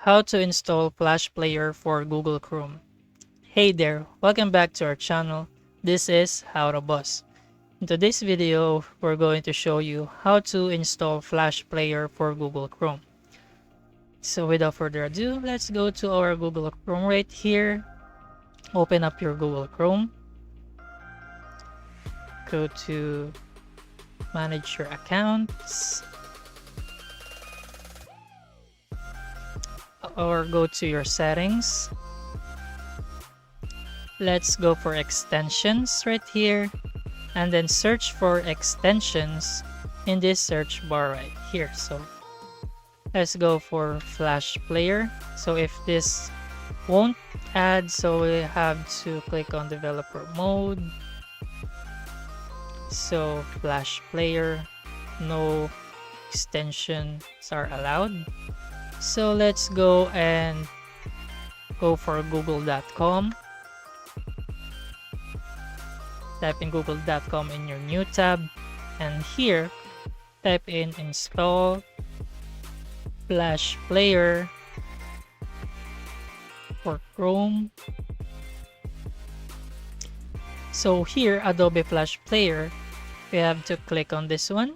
How to install Flash Player for Google Chrome. Hey there, welcome back to our channel. This is How to Boss. In today's video, we're going to show you how to install Flash Player for Google Chrome. So without further ado, let's go to our Google Chrome right here. Open up your Google Chrome. Go to manage your accounts. Or go to your settings. Let's go for extensions right here and then search for extensions in this search bar right here. So let's go for Flash Player. So if this won't add, so we have to click on developer mode. So Flash Player, no extensions are allowed. So let's go and go for google.com. Type in google.com in your new tab, and here type in install Flash Player for Chrome. So here, Adobe Flash Player, we have to click on this one.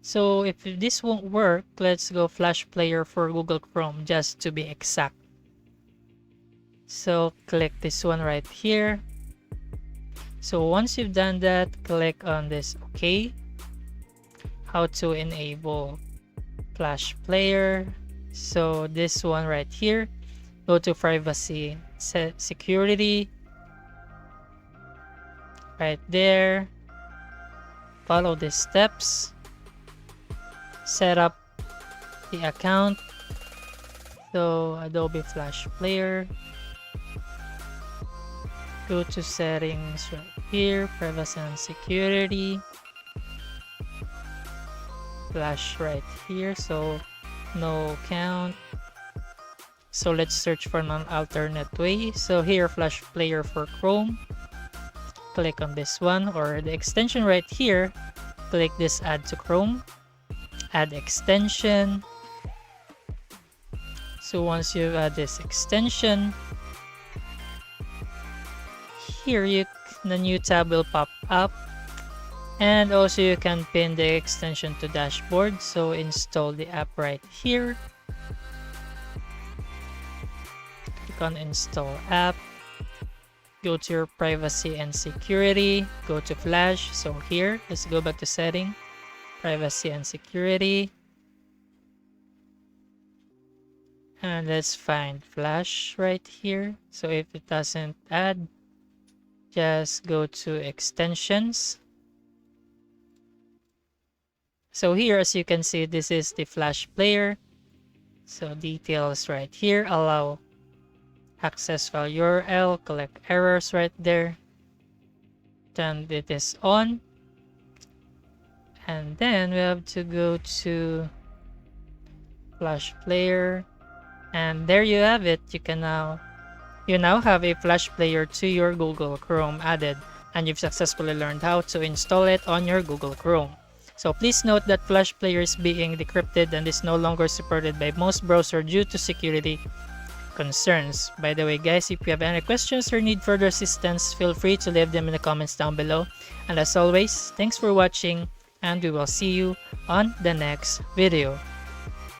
So if this won't work, let's go Flash Player for Google Chrome just to be exact. So click this one right here. So once you've done that, click on this OK. How to enable Flash Player. So this one right here, go to privacy security. Right there. Follow the steps. Set up the account. So Adobe Flash Player. Go to settings right here, privacy and security. Flash right here, so no account. So let's search for an alternate way. So here, Flash Player for Chrome. Click on this one, or the extension right here. Click this add to Chrome. Add extension. So once you add this extension, here the new tab will pop up, and also you can pin the extension to dashboard. So install the app right here. Click on install app. Go to your privacy and security. Go to Flash. So here, let's go back to setting. Privacy and security, and let's find Flash right here. So if it doesn't add, just go to extensions. So here, as you can see, this is the Flash Player. So details right here, allow access file URL, collect errors right there. Turn this on. And then we have to go to Flash Player, and there you have it. You now have a Flash Player to your Google Chrome added, and you've successfully learned how to install it on your Google Chrome. So please note that Flash Player is being decrypted and is no longer supported by most browsers due to security concerns. By the way, guys, if you have any questions or need further assistance, feel free to leave them in the comments down below. And as always, thanks for watching, and we will see you on the next video.